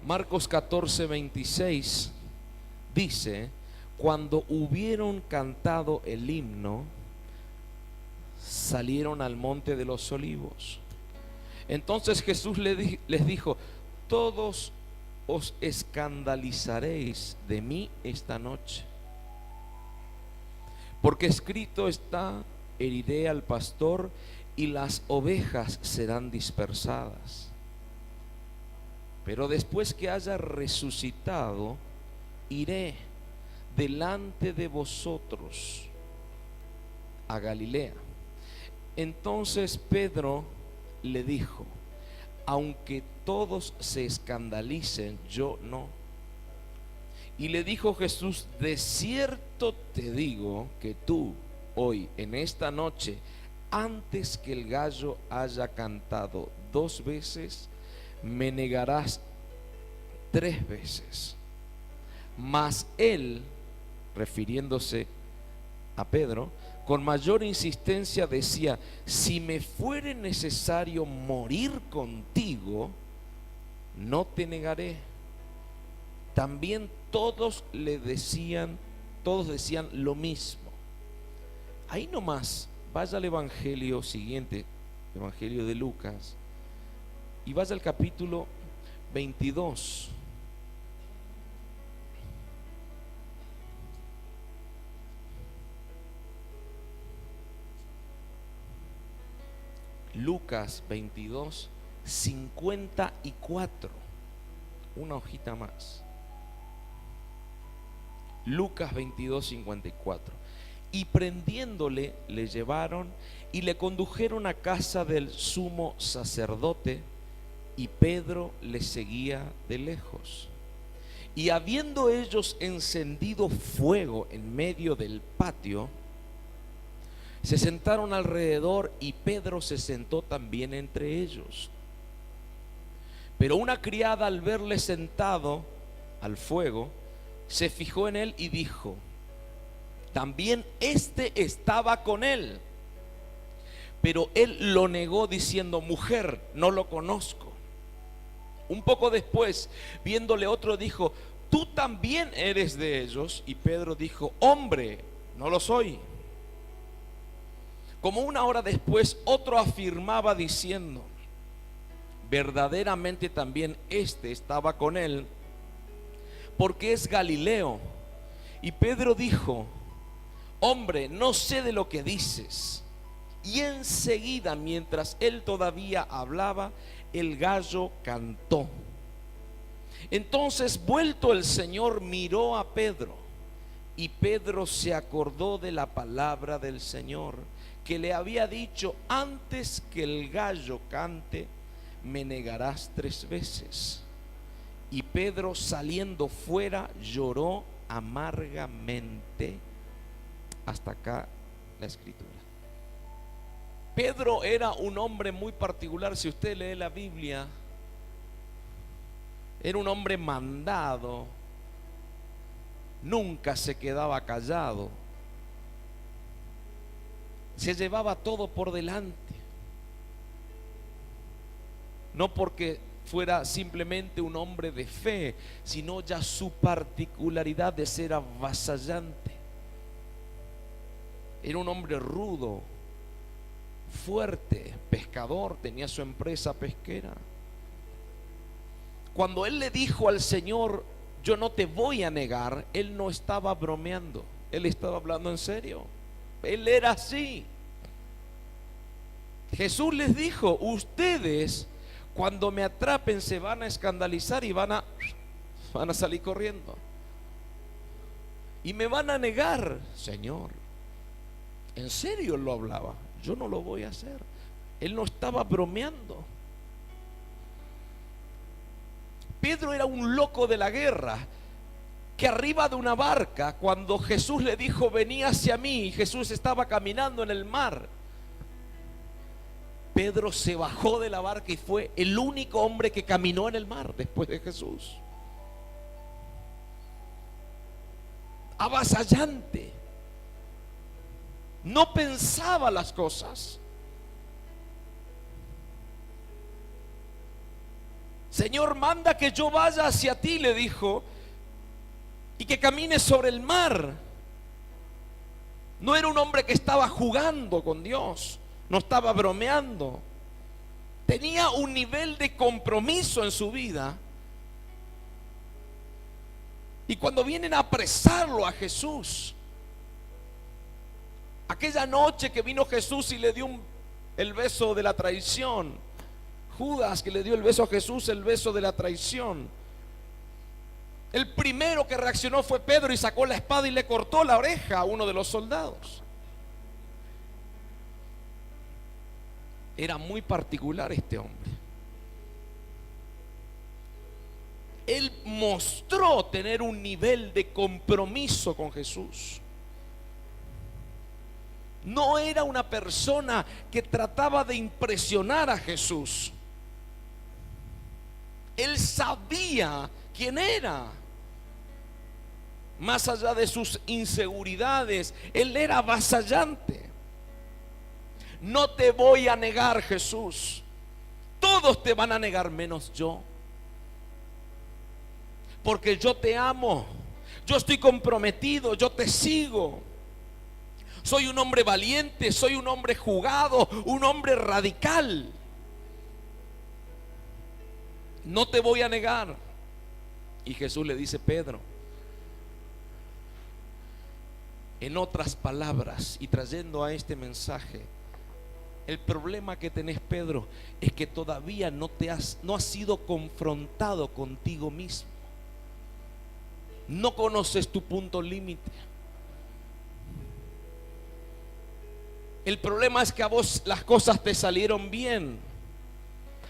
Marcos 14:26 dice: cuando hubieron cantado el himno, salieron al monte de los olivos. Entonces Jesús les dijo: todos os escandalizaréis de mí esta noche, porque escrito está: heriré al pastor y las ovejas serán dispersadas. Pero después que haya resucitado, iré delante de vosotros a Galilea. Entonces Pedro le dijo: aunque todos se escandalicen, yo no. Y le dijo Jesús: de cierto te digo que tú hoy, en esta noche, antes que el gallo haya cantado 2 veces, me negarás 3 veces. Mas él, refiriéndose a Pedro, con mayor insistencia decía: si me fuere necesario morir contigo, no te negaré. También todos decían lo mismo. Ahí nomás, vaya al evangelio siguiente, evangelio de Lucas, y vaya al capítulo 22. Lucas 22, 54. Una hojita más. Lucas 22, 54. Y prendiéndole, le llevaron y le condujeron a casa del sumo sacerdote, y Pedro le seguía de lejos. Y habiendo ellos encendido fuego en medio del patio, se sentaron alrededor, y Pedro se sentó también entre ellos. Pero una criada, al verle sentado al fuego, se fijó en él y dijo: también este estaba con él. Pero él lo negó diciendo: mujer, no lo conozco. Un poco después, viéndole otro, dijo: tú también eres de ellos. Y Pedro dijo: hombre, no lo soy. Como una hora después, otro afirmaba diciendo: verdaderamente también este estaba con él, porque es Galileo. Y Pedro dijo: hombre, no sé de lo que dices. Y enseguida, mientras él todavía hablaba, el gallo cantó. Entonces, vuelto el Señor, miró a Pedro, y Pedro se acordó de la palabra del Señor, que le había dicho: antes que el gallo cante, me negarás 3 veces. Y Pedro, saliendo fuera, lloró amargamente. Hasta acá la escritura. Pedro era un hombre muy particular. Si usted lee la Biblia, era un hombre mandado, nunca se quedaba callado, se llevaba todo por delante. No porque fuera simplemente un hombre de fe, sino ya su particularidad de ser avasallante. Era un hombre rudo, fuerte, pescador, tenía su empresa pesquera. Cuando él le dijo al Señor: yo no te voy a negar, él no estaba bromeando, él estaba hablando en serio. Él era así. Jesús les dijo: ustedes, cuando me atrapen, se van a escandalizar y van a salir corriendo y me van a negar. Señor, en serio lo hablaba, yo no lo voy a hacer. Él no estaba bromeando. Pedro era un loco de la guerra, que arriba de una barca, cuando Jesús le dijo: vení hacia mí, y Jesús estaba caminando en el mar, Pedro se bajó de la barca y fue el único hombre que caminó en el mar después de Jesús. Avasallante. No pensaba las cosas. Señor, manda que yo vaya hacia ti, le dijo, y que camine sobre el mar. No era un hombre que estaba jugando con Dios, no estaba bromeando. Tenía un nivel de compromiso en su vida. Y cuando vienen a apresarlo a Jesús, aquella noche que vino Jesús y le dio el beso de la traición, Judas que le dio el beso a Jesús, el beso de la traición, el primero que reaccionó fue Pedro y sacó la espada y le cortó la oreja a uno de los soldados. Era muy particular este hombre. Él mostró tener un nivel de compromiso con Jesús. No era una persona que trataba de impresionar a Jesús. Él sabía quién era. Más allá de sus inseguridades, él era avasallante. No te voy a negar, Jesús. Todos te van a negar menos yo. Porque yo te amo. Yo estoy comprometido, yo te sigo. Soy un hombre valiente, soy un hombre jugado, un hombre radical. No te voy a negar. Y Jesús le dice: Pedro, en otras palabras, y trayendo a este mensaje, el problema que tenés, Pedro, es que todavía no has sido confrontado contigo mismo. No conoces tu punto límite. El problema es que a vos las cosas te salieron bien,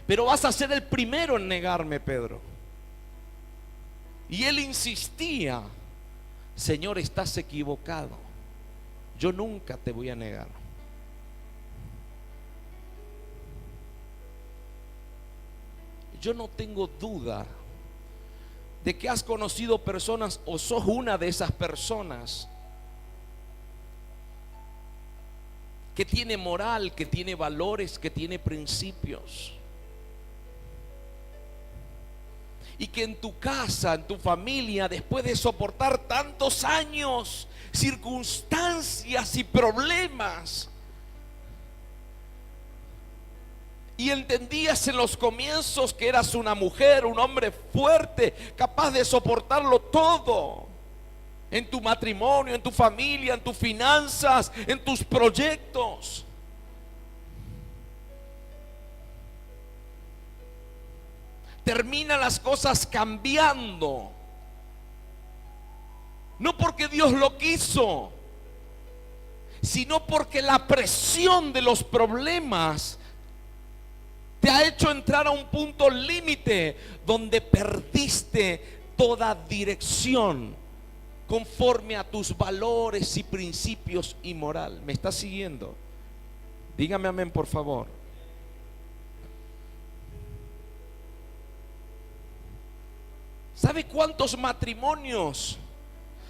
pero vas a ser el primero en negarme, Pedro. Y él insistía: Señor, estás equivocado. Yo nunca te voy a negar. Yo no tengo duda de que has conocido personas o sos una de esas personas que tiene moral, que tiene valores, que tiene principios. Y que en tu casa, en tu familia, después de soportar tantos años, circunstancias y problemas, y entendías en los comienzos que eras una mujer, un hombre fuerte, capaz de soportarlo todo, en tu matrimonio, en tu familia, en tus finanzas, en tus proyectos. Terminan las cosas cambiando, no porque Dios lo quiso, sino porque la presión de los problemas te ha hecho entrar a un punto límite donde perdiste toda dirección conforme a tus valores y principios y moral. ¿Me está siguiendo? Dígame amén, por favor. ¿Sabe cuántos matrimonios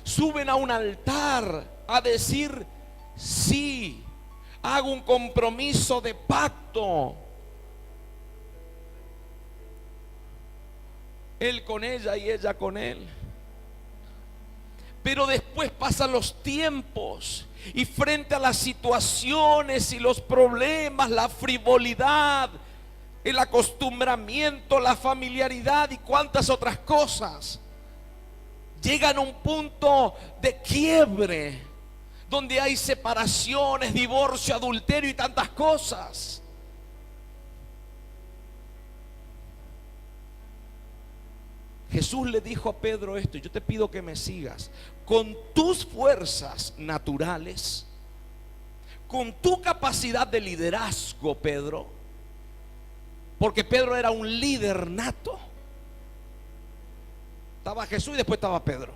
suben a un altar a decir: sí, hago un compromiso de pacto, él con ella y ella con él? Pero después pasan los tiempos y frente a las situaciones y los problemas, la frivolidad, el acostumbramiento, la familiaridad y cuantas otras cosas, llegan a un punto de quiebre donde hay separaciones, divorcio, adulterio y tantas cosas. Jesús le dijo a Pedro esto: yo te pido que me sigas con tus fuerzas naturales, con tu capacidad de liderazgo, Pedro, porque Pedro era un líder nato. Estaba Jesús y después estaba Pedro.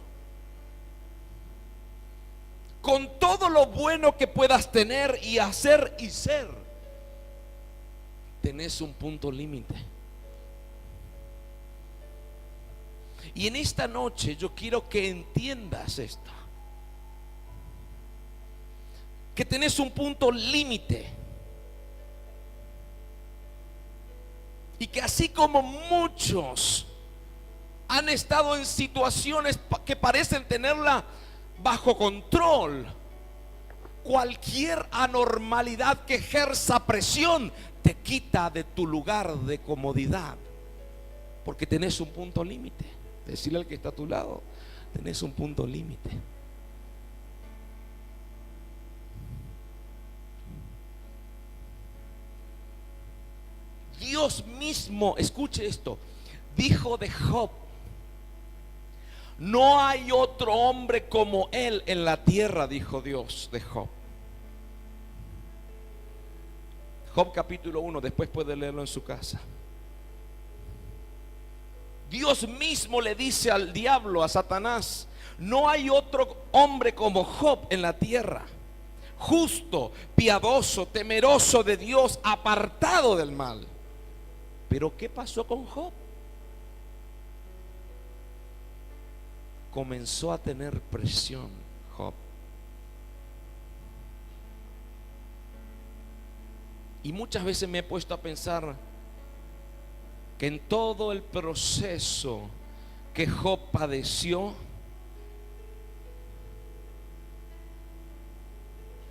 Con todo lo bueno que puedas tener y hacer y ser, tenés un punto límite. Y en esta noche yo quiero que entiendas esto, que tenés un punto límite. Y que así como muchos han estado en situaciones que parecen tenerla bajo control, cualquier anormalidad que ejerza presión te quita de tu lugar de comodidad, porque tenés un punto límite. Decirle al que está a tu lado, tenés un punto límite. Dios mismo, escuche esto, dijo de Job: no hay otro hombre como él en la tierra, dijo Dios de Job. Job capítulo 1, después puede leerlo en su casa. Dios mismo le dice al diablo, a Satanás: no hay otro hombre como Job en la tierra, justo, piadoso, temeroso de Dios, apartado del mal. Pero ¿qué pasó con Job? Comenzó a tener presión Job. Y muchas veces me he puesto a pensar que en todo el proceso que Job padeció,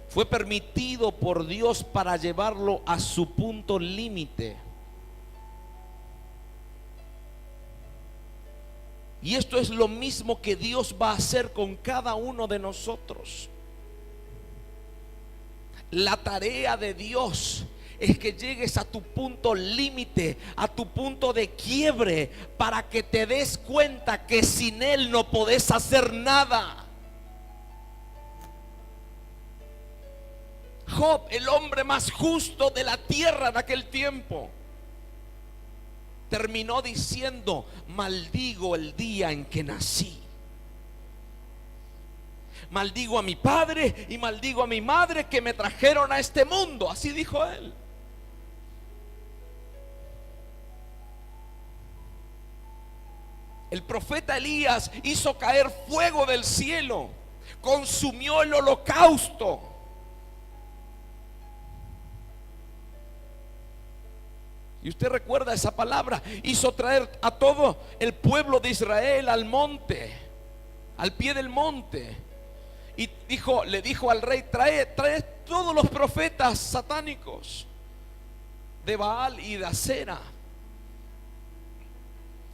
fue permitido por Dios para llevarlo a su punto límite. Y esto es lo mismo que Dios va a hacer con cada uno de nosotros. La tarea de Dios es que llegues a tu punto límite, a tu punto de quiebre, para que te des cuenta que sin Él no podés hacer nada. Job, el hombre más justo de la tierra en aquel tiempo, terminó diciendo: maldigo el día en que nací. Maldigo a mi padre y maldigo a mi madre que me trajeron a este mundo. Así dijo él. El profeta Elías hizo caer fuego del cielo, consumió el holocausto. Y usted recuerda esa palabra: hizo traer a todo el pueblo de Israel al monte, al pie del monte. Y le dijo al rey: trae todos los profetas satánicos de Baal y de Acera.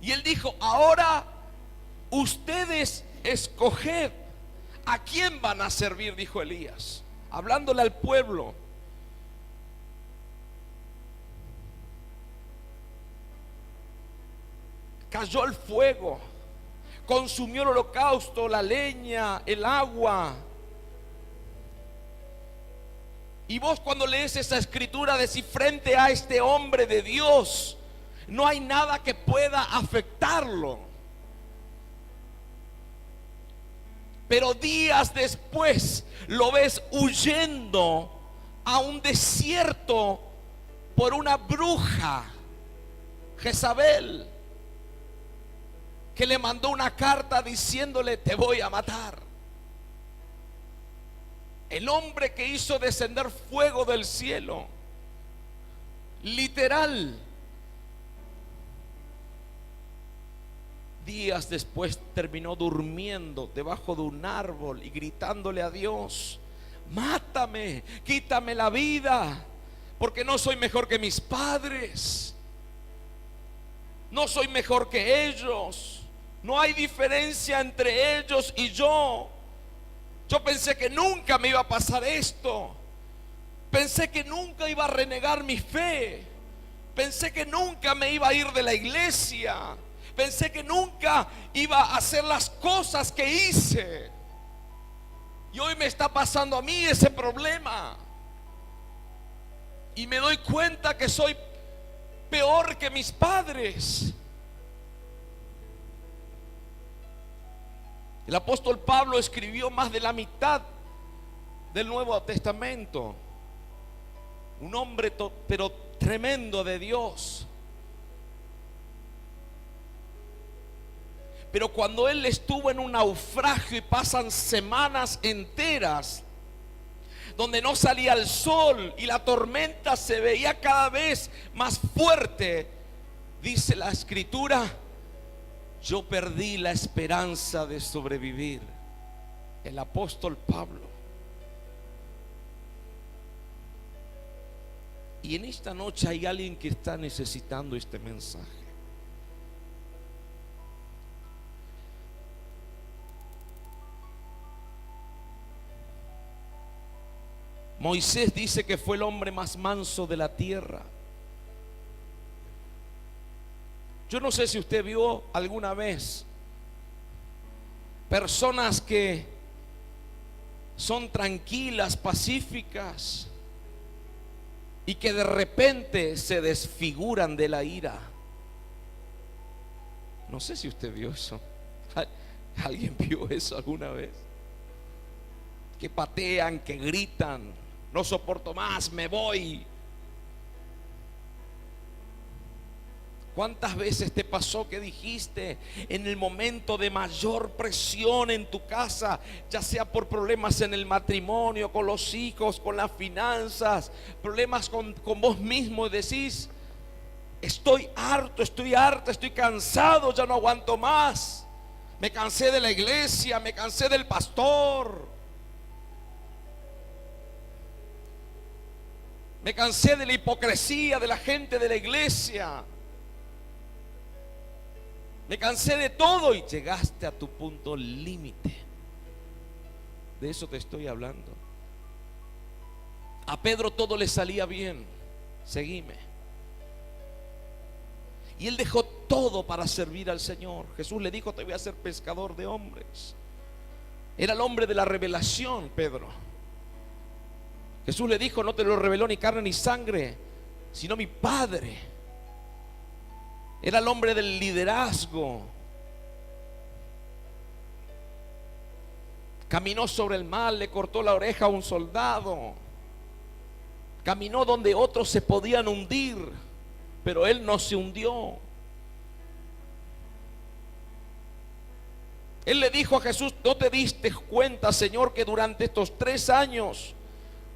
Y él dijo: ahora ustedes escoged a quién van a servir, dijo Elías, hablándole al pueblo. Cayó el fuego, consumió el holocausto, la leña, el agua. Y vos, cuando lees esa escritura, decís: frente a este hombre de Dios no hay nada que pueda afectarlo. Pero días después lo ves huyendo a un desierto por una bruja, Jezabel, que le mandó una carta diciéndole: te voy a matar. El hombre que hizo descender fuego del cielo, literal, días después terminó durmiendo debajo de un árbol y gritándole a Dios: mátame, quítame la vida, porque no soy mejor que mis padres, no soy mejor que ellos, no hay diferencia entre ellos y yo. Yo pensé que nunca me iba a pasar esto, pensé que nunca iba a renegar mi fe, pensé que nunca me iba a ir de la iglesia, pensé que nunca iba a hacer las cosas que hice. Y hoy me está pasando a mí ese problema. Y me doy cuenta que soy peor que mis padres. El apóstol Pablo escribió más de la mitad del Nuevo Testamento. Un hombre pero tremendo de Dios. Pero cuando él estuvo en un naufragio y pasan semanas enteras donde no salía el sol y la tormenta se veía cada vez más fuerte, Dice la escritura: yo perdí la esperanza de sobrevivir. El apóstol Pablo. Y en esta noche hay alguien que está necesitando este mensaje. Moisés dice que fue el hombre más manso de la tierra. Yo no sé si usted vio alguna vez personas que son tranquilas, pacíficas, y que de repente se desfiguran de la ira. No sé si usted vio eso. ¿Alguien vio eso alguna vez? Que patean, que gritan: no soporto más, me voy. ¿Cuántas veces te pasó que dijiste en el momento de mayor presión en tu casa, ya sea por problemas en el matrimonio, con los hijos, con las finanzas, problemas con vos mismo, y decís: estoy harto, estoy harta, estoy cansado, ya no aguanto más, me cansé de la iglesia, me cansé del pastor, me cansé de la hipocresía de la gente de la iglesia, me cansé de todo? Y llegaste a tu punto límite. De eso te estoy hablando. A Pedro todo le salía bien. Seguime. Y él dejó todo para servir al Señor. Jesús le dijo: te voy a hacer pescador de hombres. Era el hombre de la revelación, Pedro. Jesús le dijo: no te lo reveló ni carne ni sangre, sino mi Padre. Era el hombre del liderazgo. Caminó sobre el mar, le cortó la oreja a un soldado. Caminó donde otros se podían hundir, pero él no se hundió. Él le dijo a Jesús: ¿no te diste cuenta, Señor, que durante estos 3 años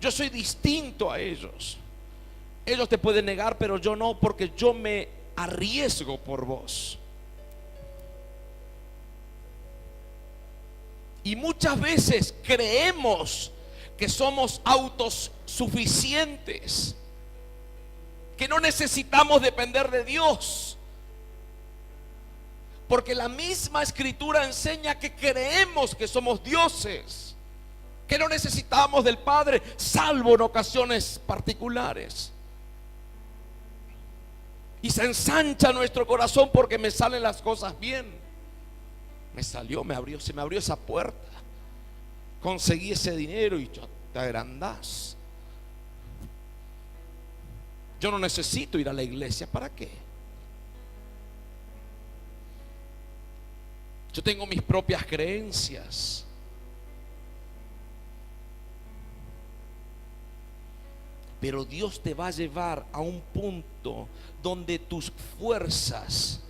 yo soy distinto a ellos? Ellos te pueden negar, pero yo no, porque yo me arriesgo por vos. Y muchas veces creemos que somos autosuficientes, que no necesitamos depender de Dios, porque la misma escritura enseña que creemos que somos dioses, que no necesitamos del Padre, salvo en ocasiones particulares. Y se ensancha nuestro corazón porque me salen las cosas bien. Se me abrió esa puerta. Conseguí ese dinero y yo te agrandás. Yo no necesito ir a la iglesia. ¿Para qué? Yo tengo mis propias creencias. Pero Dios te va a llevar a un punto donde tus fuerzas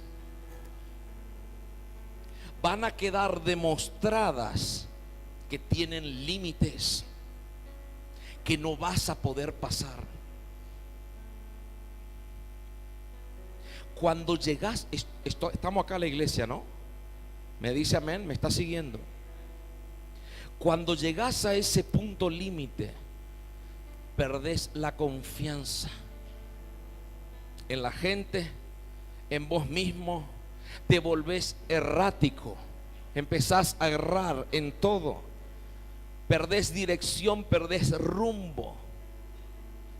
van a quedar demostradas que tienen límites, que no vas a poder pasar. Cuando llegas, estamos acá en la iglesia, ¿no? Me dice amén, me está siguiendo. Cuando llegas a ese punto límite, perdés la confianza en la gente, en vos mismo, te volvés errático, empezás a errar en todo, perdés dirección, perdés rumbo,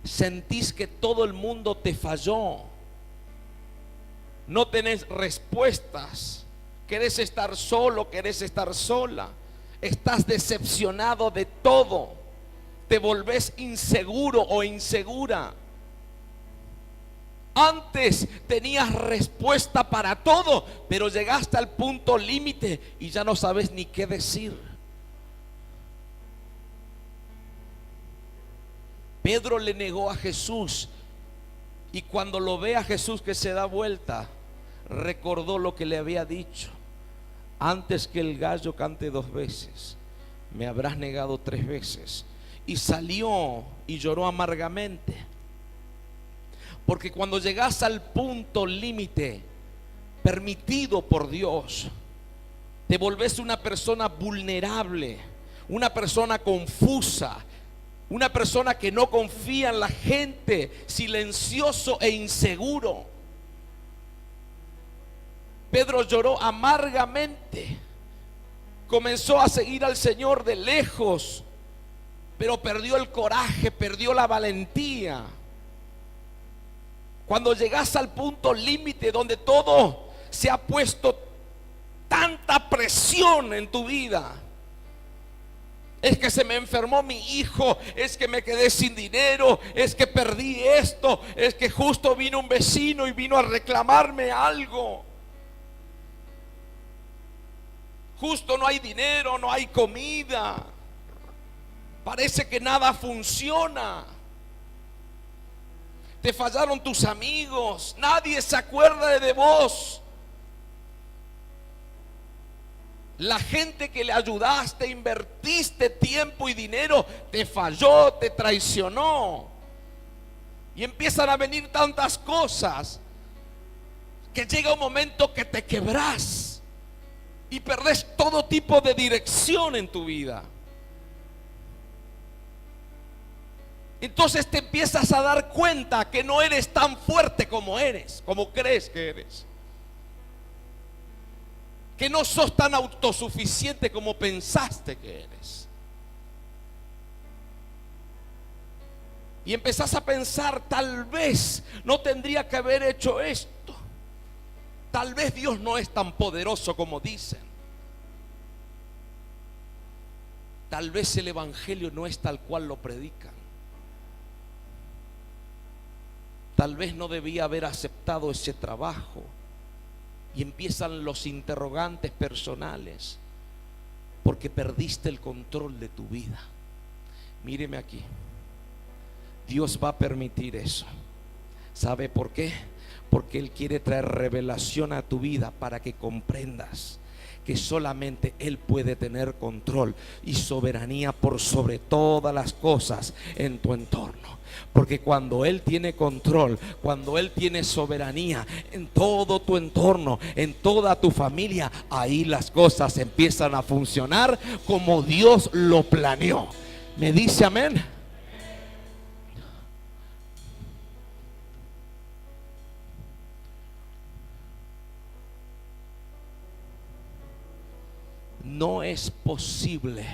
sentís que todo el mundo te falló, no tenés respuestas, querés estar solo, querés estar sola, estás decepcionado de todo, te volvés inseguro o insegura. Antes tenías respuesta para todo, pero llegaste al punto límite y ya no sabes ni qué decir. Pedro le negó a Jesús, y cuando lo ve a Jesús que se da vuelta, recordó lo que le había dicho: antes que el gallo cante 2 veces, me habrás negado 3 veces. Y salió y lloró amargamente, Porque cuando llegas al punto límite permitido por Dios, te volvés una persona vulnerable, una persona confusa, una persona que no confía en la gente, silencioso e inseguro. Pedro lloró amargamente, comenzó a seguir al Señor de lejos, pero perdió el coraje, perdió la valentía. Cuando llegas al punto límite donde todo se ha puesto tanta presión en tu vida, es que se me enfermó mi hijo, es que me quedé sin dinero, es que perdí esto, es que justo vino un vecino y vino a reclamarme algo, justo no hay dinero, no hay comida, parece que nada funciona. Te fallaron tus amigos, nadie se acuerda de vos. La gente que le ayudaste, invertiste tiempo y dinero, te falló, te traicionó. Y empiezan a venir tantas cosas que llega un momento que te quebrás y perdés todo tipo de dirección en tu vida. Entonces te empiezas a dar cuenta que no eres tan fuerte como eres, como crees que eres. Que no sos tan autosuficiente como pensaste que eres. Y empezás a pensar, tal vez no tendría que haber hecho esto. Tal vez Dios no es tan poderoso como dicen. Tal vez el evangelio no es tal cual lo predican. Tal vez no debía haber aceptado ese trabajo. Y empiezan los interrogantes personales, porque perdiste el control de tu vida. Míreme aquí, Dios va a permitir eso. ¿Sabe por qué? Porque Él quiere traer revelación a tu vida para que comprendas que solamente Él puede tener control y soberanía por sobre todas las cosas en tu entorno. Porque cuando Él tiene control, cuando Él tiene soberanía en todo tu entorno, en toda tu familia, ahí las cosas empiezan a funcionar como Dios lo planeó. ¿Me dice amén? No es posible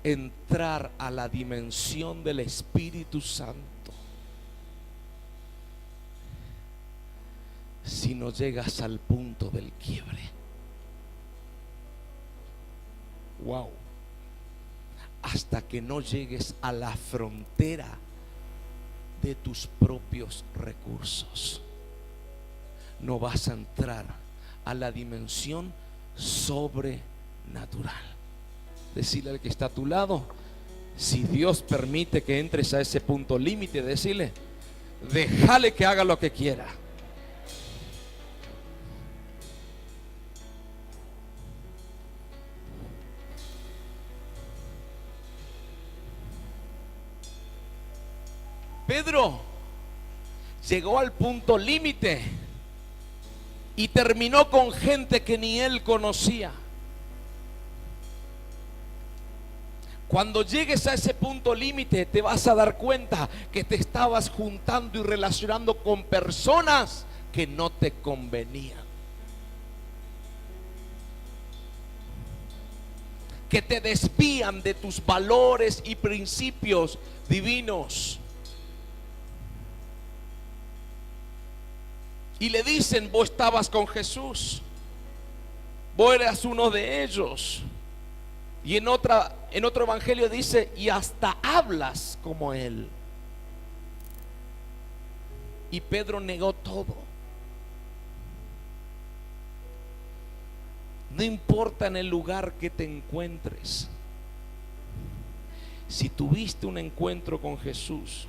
entrar a la dimensión del Espíritu Santo si no llegas al punto del quiebre. Wow. Hasta que no llegues a la frontera de tus propios recursos, no vas a entrar a la dimensión sobrenatural. Decirle al que está a tu lado, si Dios permite que entres a ese punto límite, decirle, déjale que haga lo que quiera. Pedro llegó al punto límite y terminó con gente que ni él conocía. Cuando llegues a ese punto límite, te vas a dar cuenta que te estabas juntando y relacionando con personas que no te convenían, que te desvían de tus valores y principios divinos. Y le dicen, vos estabas con Jesús, vos eras uno de ellos. Y en otro evangelio dice, y hasta hablas como él. Y Pedro negó todo. No importa en el lugar que te encuentres, si tuviste un encuentro con Jesús,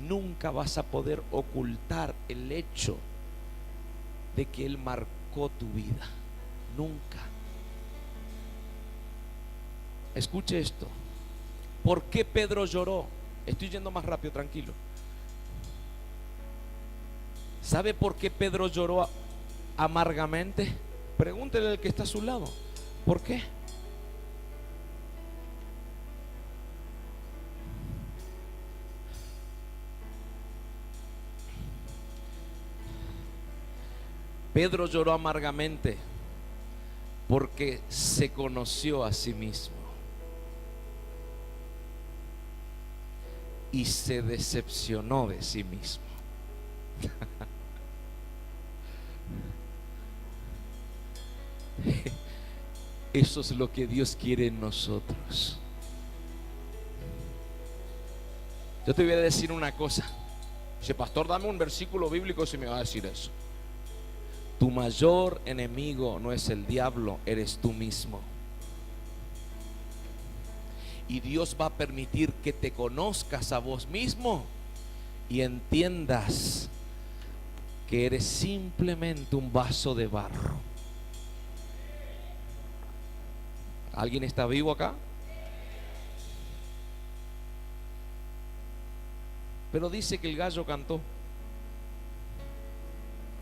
nunca vas a poder ocultar el hecho de que Él marcó tu vida. Nunca. Escuche esto. ¿Por qué Pedro lloró? Estoy yendo más rápido, tranquilo. ¿Sabe por qué Pedro lloró amargamente? Pregúntele al que está a su lado. ¿Por qué? Pedro lloró amargamente porque se conoció a sí mismo y se decepcionó de sí mismo. Eso es lo que Dios quiere en nosotros. Yo te voy a decir una cosa. Dice, pastor, dame un versículo bíblico si me va a decir eso. Tu mayor enemigo no es el diablo, eres tú mismo. Y Dios va a permitir que te conozcas a vos mismo y entiendas que eres simplemente un vaso de barro. ¿Alguien está vivo acá? Pero dice que el gallo cantó.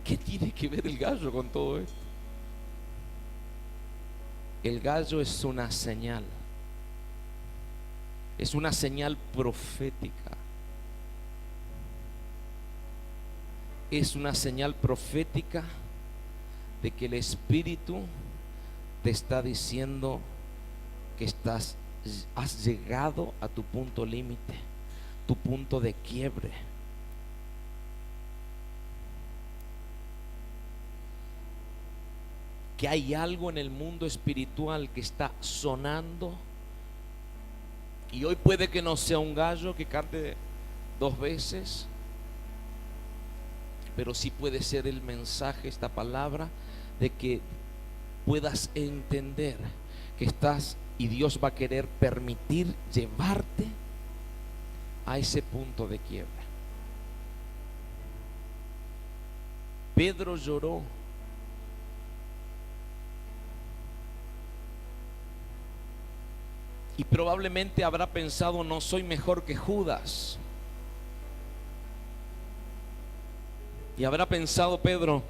¿Qué tiene que ver el gallo con todo esto? El gallo es una señal. Es una señal profética. Es una señal profética de que el Espíritu te está diciendo que has llegado a tu punto límite, tu punto de quiebre. Que hay algo en el mundo espiritual que está sonando. Y hoy puede que no sea un gallo que cante 2 veces, pero sí puede ser el mensaje, esta palabra, de que puedas entender que estás y Dios va a querer permitir llevarte a ese punto de quiebra. Pedro lloró. Y probablemente habrá pensado, no soy mejor que Judas. Y habrá pensado Pedro,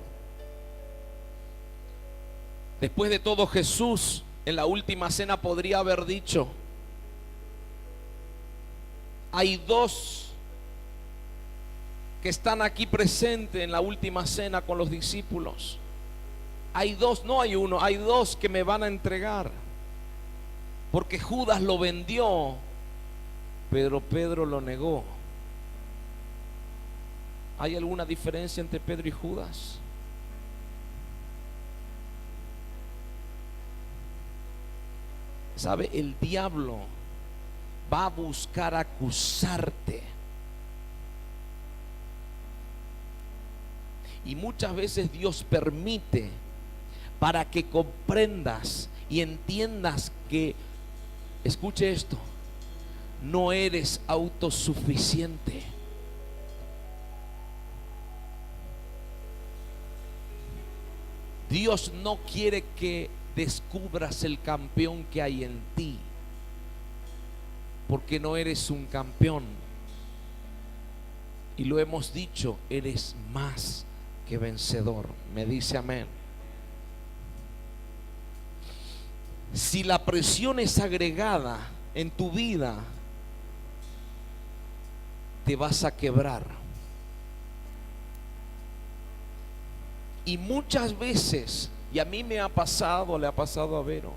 después de todo Jesús en la última cena podría haber dicho, hay 2 que están aquí presentes en la última cena con los discípulos. Hay 2, no hay 1, hay 2 que me van a entregar. Porque Judas lo vendió, pero Pedro lo negó. ¿Hay alguna diferencia entre Pedro y Judas? ¿Sabe? El diablo va a buscar acusarte. Y muchas veces Dios permite para que comprendas y entiendas que, escuche esto, no eres autosuficiente. Dios no quiere que descubras el campeón que hay en ti, porque no eres un campeón. Y lo hemos dicho, eres más que vencedor. Me dice amén. Si la presión es agregada en tu vida, te vas a quebrar. Y muchas veces, y a mí me ha pasado, le ha pasado a Vero,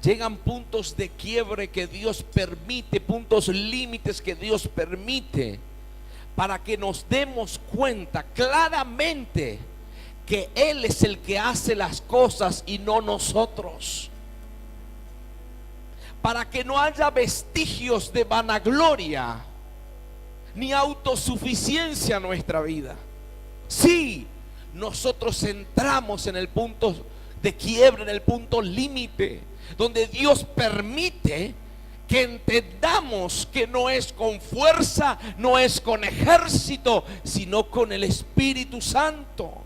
llegan puntos de quiebre que Dios permite, puntos límites que Dios permite, para que nos demos cuenta claramente que Él es el que hace las cosas y no nosotros. Para que no haya vestigios de vanagloria ni autosuficiencia en nuestra vida. Sí, nosotros entramos en el punto de quiebre, en el punto límite, donde Dios permite que entendamos que no es con fuerza, no es con ejército, sino con el Espíritu Santo.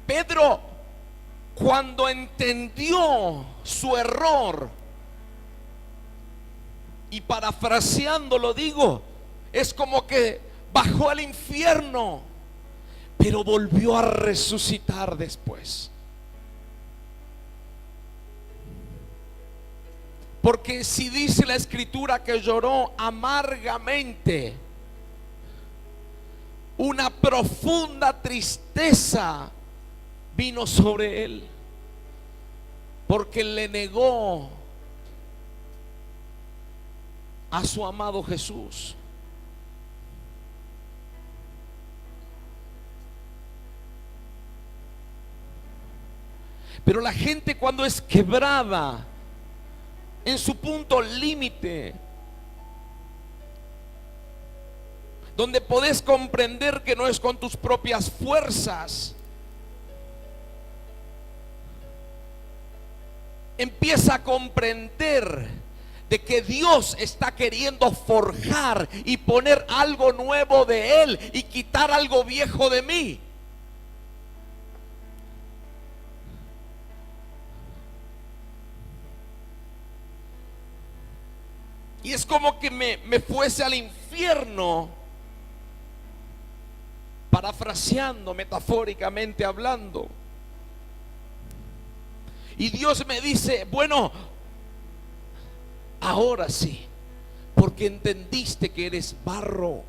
Pedro, cuando entendió su error, y parafraseando lo digo, es como que bajó al infierno, pero volvió a resucitar después. Porque si dice la escritura que lloró amargamente, una profunda tristeza vino sobre él, porque le negó a su amado Jesús. Pero la gente, cuando es quebrada en su punto límite, donde podés comprender que no es con tus propias fuerzas, empieza a comprender de que Dios está queriendo forjar y poner algo nuevo de Él y quitar algo viejo de mí. Y es como que me fuese al infierno, parafraseando, metafóricamente hablando. Y Dios me dice, bueno, ahora sí, porque entendiste que eres barro,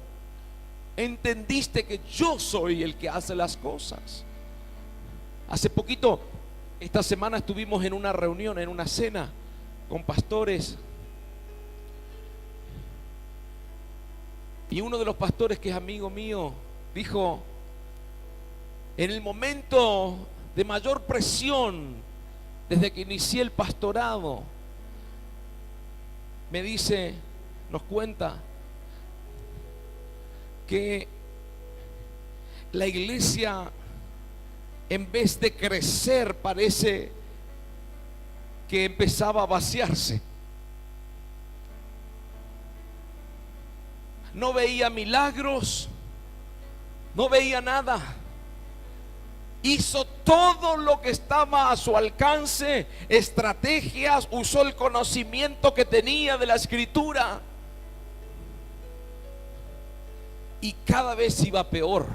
entendiste que yo soy el que hace las cosas. Hace poquito, esta semana estuvimos en una reunión, en una cena con pastores. Y uno de los pastores, que es amigo mío, dijo: en el momento de mayor presión, desde que inicié el pastorado, me dice, nos cuenta, que la iglesia, en vez de crecer, parece que empezaba a vaciarse. No veía milagros, no veía nada. Hizo todo lo que estaba a su alcance, estrategias, usó el conocimiento que tenía de la escritura, y cada vez iba peor.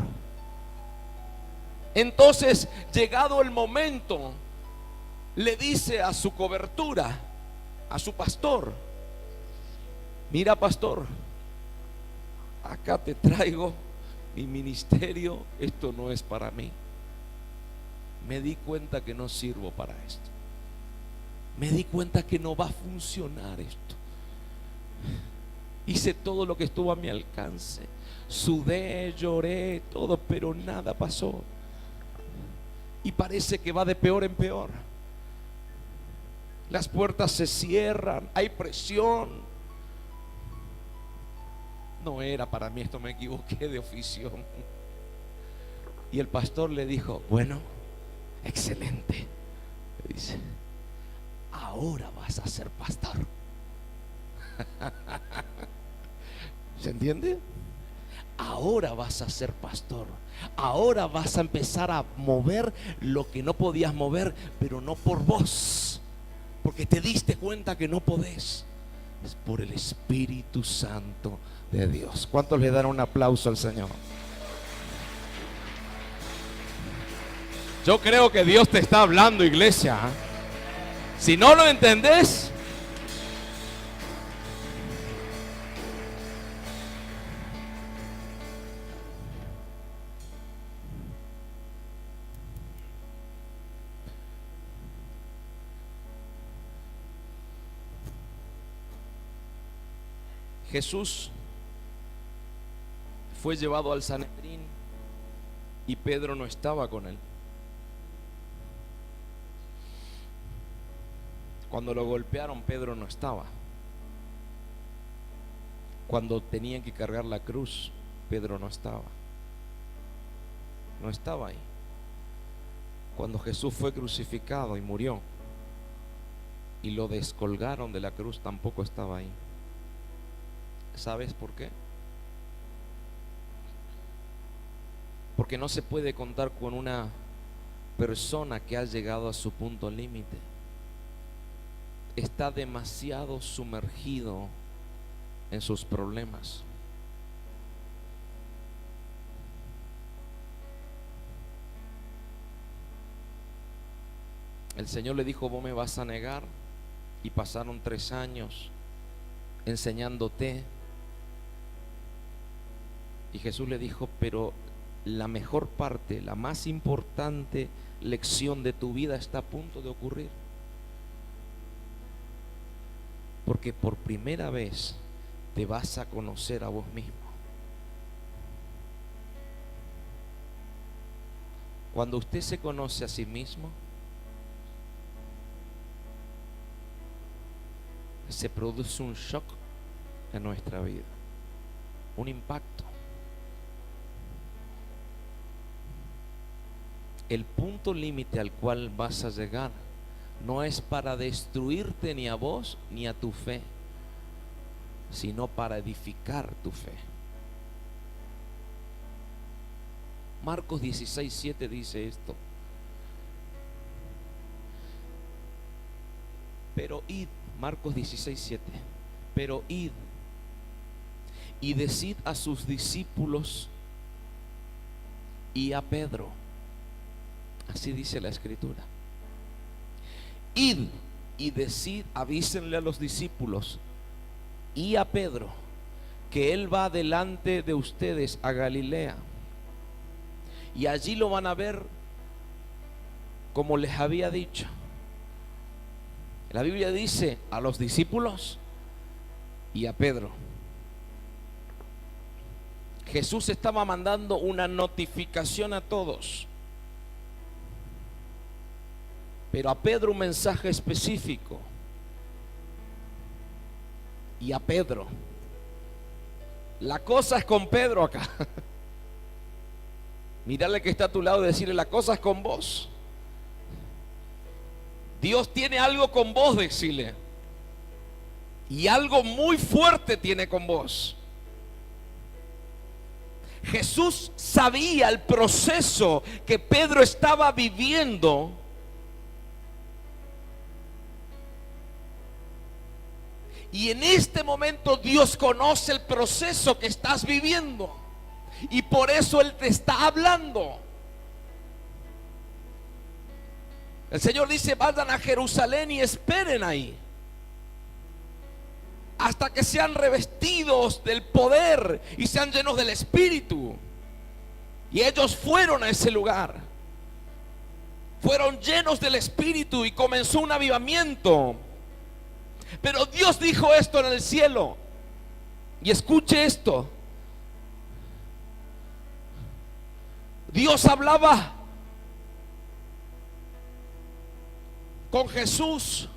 Entonces, llegado el momento, le dice a su cobertura, a su pastor: mira, pastor, acá te traigo mi ministerio, esto no es para mí. Me di cuenta que no sirvo para esto. Me di cuenta que no va a funcionar esto. Hice todo lo que estuvo a mi alcance. Sudé, lloré, todo, pero nada pasó. Y parece que va de peor en peor. Las puertas se cierran, hay presión. No era para mí esto, me equivoqué de oficio. Y el pastor le dijo: bueno, excelente. Le dice: ahora vas a ser pastor. ¿Se entiende? Ahora vas a ser pastor. Ahora vas a empezar a mover lo que no podías mover, pero no por vos, porque te diste cuenta que no podés. Es por el Espíritu Santo de Dios. ¿Cuántos le dan un aplauso al Señor? Yo creo que Dios te está hablando, iglesia. Si no lo entendés, Jesús fue llevado al Sanedrín y Pedro no estaba con él. Cuando lo golpearon, Pedro no estaba. Cuando tenían que cargar la cruz, Pedro no estaba. No estaba ahí. Cuando Jesús fue crucificado y murió y lo descolgaron de la cruz, tampoco estaba ahí. ¿Sabes por qué? Porque no se puede contar con una persona que ha llegado a su punto límite está demasiado sumergido en sus problemas. El Señor le dijo: vos me vas a negar. Y pasaron 3 años enseñándote. Y Jesús le dijo: pero la mejor parte, la más importante lección de tu vida está a punto de ocurrir. Porque por primera vez te vas a conocer a vos mismo. Cuando usted se conoce a sí mismo, se produce un shock en nuestra vida, un impacto. El punto límite al cual vas a llegar no es para destruirte ni a vos ni a tu fe, sino para edificar tu fe. Marcos 16:7 dice esto: pero id, Marcos 16:7, pero id y decid a sus discípulos y a Pedro. Así dice la Escritura. Id y decid, avísenle a los discípulos y a Pedro que él va delante de ustedes a Galilea, y allí lo van a ver como les había dicho. La Biblia dice a los discípulos y a Pedro. Jesús estaba mandando una notificación a todos, pero a Pedro un mensaje específico. Y a Pedro, la cosa es con Pedro acá. Mírale que está a tu lado y decirle: la cosa es con vos. Dios tiene algo con vos, decirle. Y algo muy fuerte tiene con vos. Jesús sabía el proceso que Pedro estaba viviendo. Y en este momento Dios conoce el proceso que estás viviendo. Y por eso Él te está hablando. El Señor dice: vayan a Jerusalén y esperen ahí hasta que sean revestidos del poder y sean llenos del Espíritu. Y ellos fueron a ese lugar, fueron llenos del Espíritu y comenzó un avivamiento. Pero Dios dijo esto en el cielo, y escuche esto: Dios hablaba con Jesús,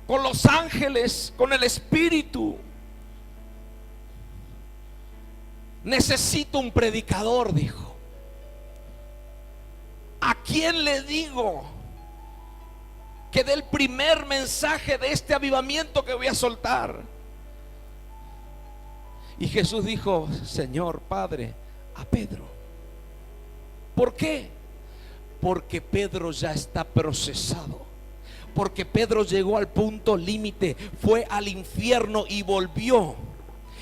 con los ángeles, con el Espíritu. Necesito un predicador, dijo. ¿A quién le digo que dé el primer mensaje de este avivamiento que voy a soltar? Y Jesús dijo: Señor Padre, a Pedro. ¿Por qué? Porque Pedro ya está procesado. Porque Pedro llegó al punto límite, fue al infierno y volvió.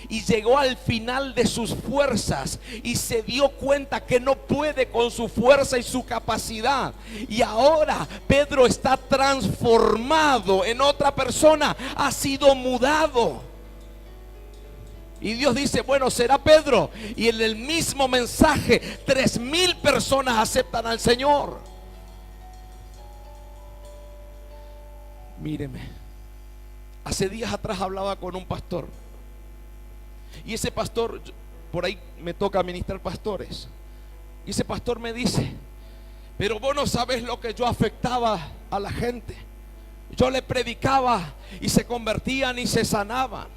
Y llegó al final de sus fuerzas y se dio cuenta que no puede con su fuerza y su capacidad. Y ahora Pedro está transformado en otra persona, ha sido mudado. Y Dios dice: bueno, será Pedro. Y en el mismo mensaje 3,000 personas aceptan al Señor. Míreme, hace días atrás hablaba con un pastor. Y ese pastor, por ahí me toca ministrar pastores, y ese pastor me dice: pero vos no sabes lo que yo afectaba a la gente. Yo le predicaba y se convertían y se sanaban.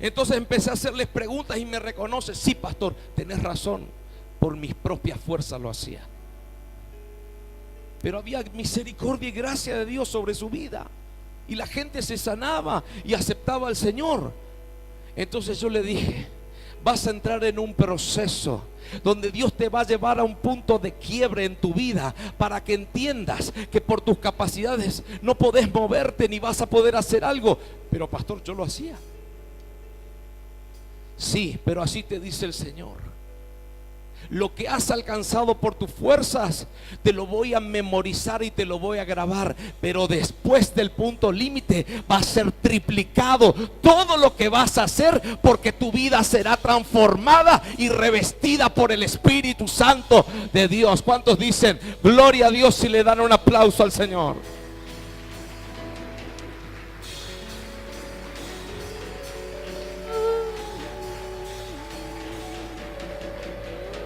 Entonces empecé a hacerles preguntas y me reconoce: sí, pastor, tenés razón, por mis propias fuerzas lo hacía. Pero había misericordia y gracia de Dios sobre su vida, y la gente se sanaba y aceptaba al Señor. Entonces yo le dije: vas a entrar en un proceso donde Dios te va a llevar a un punto de quiebre en tu vida para que entiendas que por tus capacidades no podés moverte ni vas a poder hacer algo. Pero pastor, yo lo hacía. Sí, pero así te dice el Señor: lo que has alcanzado por tus fuerzas, te lo voy a memorizar y te lo voy a grabar. Pero después del punto límite va a ser triplicado todo lo que vas a hacer, porque tu vida será transformada y revestida por el Espíritu Santo de Dios. ¿Cuántos dicen gloria a Dios y le dan un aplauso al Señor?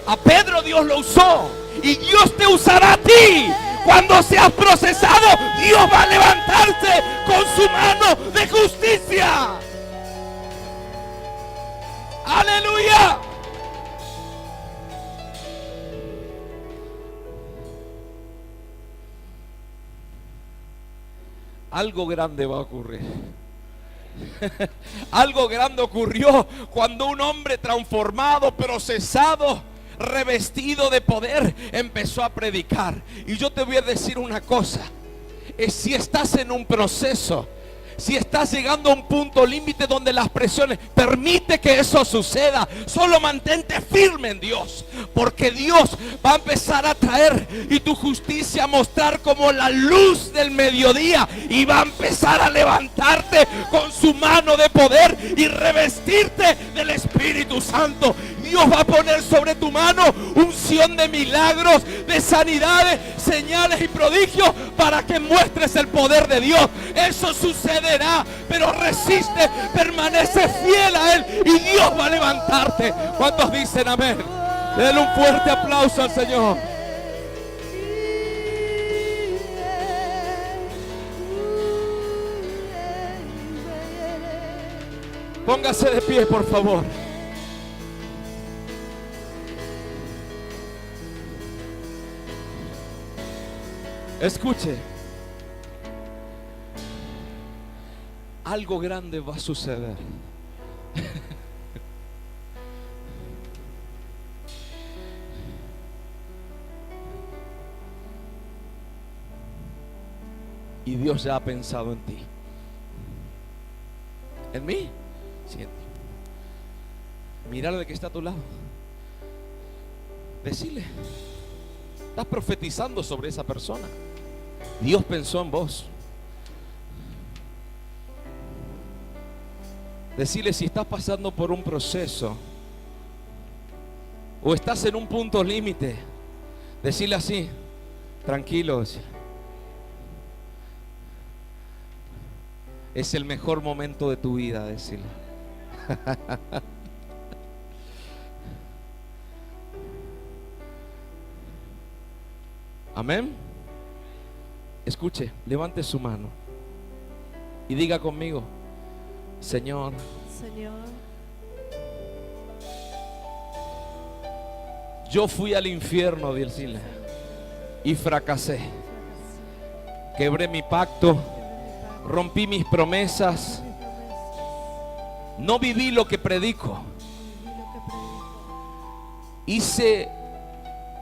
A Pedro Dios lo usó, y Dios te usará a ti. Cuando seas procesado, Dios va a levantarse con su mano de justicia. Aleluya. Algo grande va a ocurrir. Algo grande ocurrió cuando un hombre transformado, procesado, revestido de poder, empezó a predicar. Y yo te voy a decir una cosa: si estás en un proceso, si estás llegando a un punto límite donde las presiones, permite que eso suceda. Solo mantente firme en Dios, porque Dios va a empezar a traer y tu justicia a mostrar como la luz del mediodía, y va a empezar a levantarte con su mano de poder y revestirte del Espíritu Santo. Dios va a poner sobre tu mano unción de milagros, de sanidades, señales y prodigios, para que muestres el poder de Dios. Eso sucederá, pero resiste, permanece fiel a Él, y Dios va a levantarte. ¿Cuántos dicen amén? Denle un fuerte aplauso al Señor. Póngase de pie, por favor. Escuche, algo grande va a suceder. Y Dios ya ha pensado en ti. ¿En mí? Sí, en ti. Mira al que está a tu lado. Decile, estás profetizando sobre esa persona. Dios pensó en vos. Decirle, si estás pasando por un proceso o estás en un punto límite, decirle así: tranquilo, es el mejor momento de tu vida. Decirle. Amén. Escuche, levante su mano y diga conmigo: Señor, yo fui al infierno, decirle, y fracasé. Quebré mi pacto, rompí mis promesas, no viví lo que predico, hice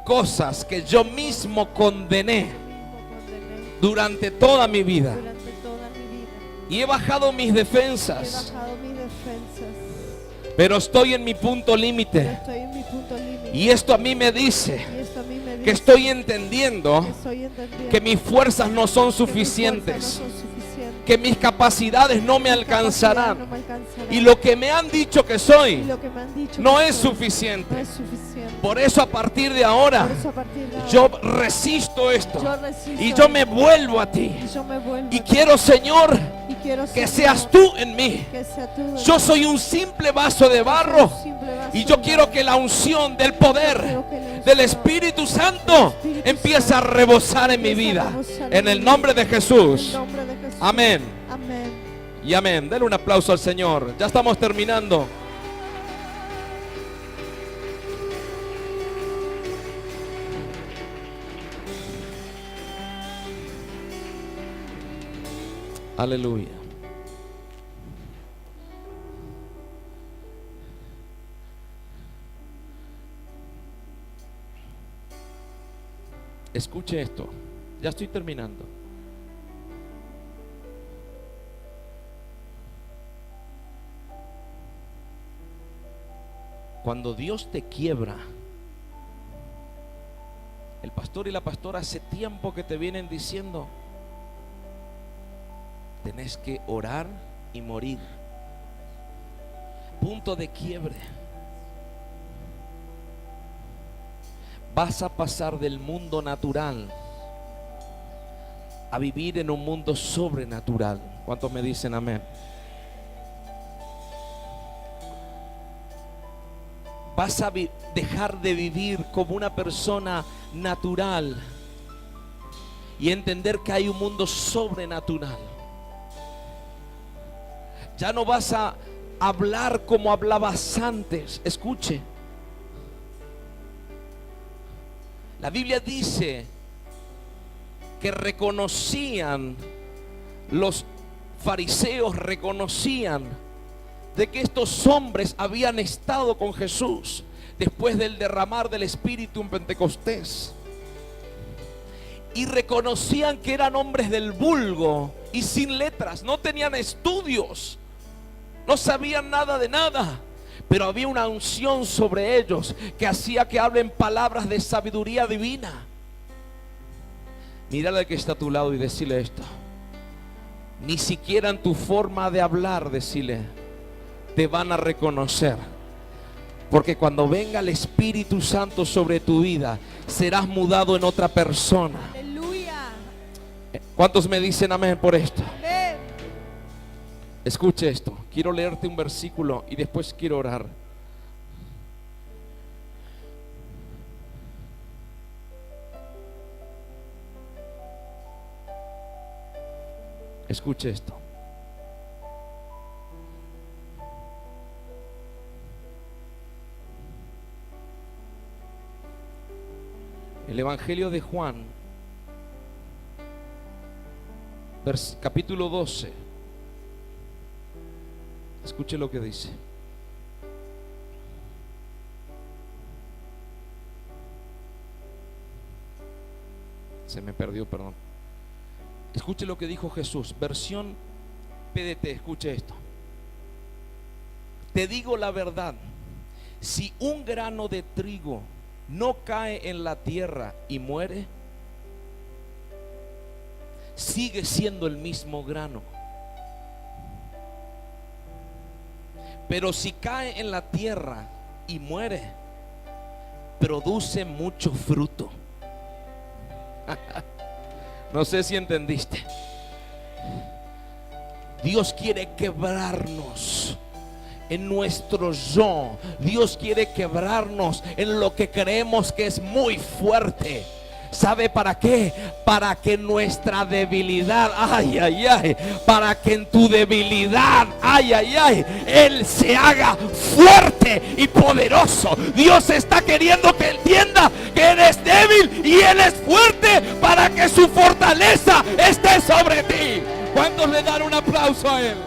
cosas que yo mismo condené durante toda mi vida, y he bajado mis defensas, pero estoy en mi punto límite, y esto a mí me dice que estoy entendiendo que mis fuerzas no son suficientes, que mis capacidades no me alcanzarán, y lo que me han dicho que soy no es suficiente. Por eso a partir de ahora yo resisto esto, y yo me vuelvo a ti, y quiero, Señor, que seas tú en mí. Yo soy un simple vaso de barro, y yo quiero que la unción del poder del Espíritu Santo empiece a rebosar en mi vida, en el nombre de Jesús. Amén y amén. Denle un aplauso al Señor. Ya estamos terminando. Aleluya. Escuche esto, ya estoy terminando. Cuando Dios te quiebra, el pastor y la pastora hace tiempo que te vienen diciendo: tenés que orar y morir. Punto de quiebre. Vas a pasar del mundo natural a vivir en un mundo sobrenatural. ¿Cuántos me dicen amén? Vas a dejar de vivir como una persona natural y entender que hay un mundo sobrenatural. Ya no vas a hablar como hablabas antes. Escuche, la Biblia dice que reconocían, los fariseos reconocían de que estos hombres habían estado con Jesús después del derramar del Espíritu en Pentecostés, y reconocían que eran hombres del vulgo y sin letras, no tenían estudios, no sabían nada de nada, pero había una unción sobre ellos que hacía que hablen palabras de sabiduría divina. Mírale al que está a tu lado y decirle esto: ni siquiera en tu forma de hablar, decirle, te van a reconocer, porque cuando venga el Espíritu Santo sobre tu vida, serás mudado en otra persona. Aleluya. ¿Cuántos me dicen amén por esto? Amén. Escuche esto, quiero leerte un versículo y después quiero orar. Escuche esto. El Evangelio de Juan, capítulo 12. Escuche lo que dice. Se me perdió, perdón. Escuche lo que dijo Jesús, versión PDT. Escuche esto: te digo la verdad, si un grano de trigo no cae en la tierra y muere, sigue siendo el mismo grano. Pero si cae en la tierra y muere, produce mucho fruto. No sé si entendiste. Dios quiere quebrarnos en nuestro yo. Dios quiere quebrarnos en lo que creemos que es muy fuerte. ¿Sabe para qué? Para que nuestra debilidad, para que en tu debilidad, Él se haga fuerte y poderoso. Dios está queriendo que entienda que eres débil y Él es fuerte, para que su fortaleza esté sobre ti. ¿Cuántos le dan un aplauso a Él?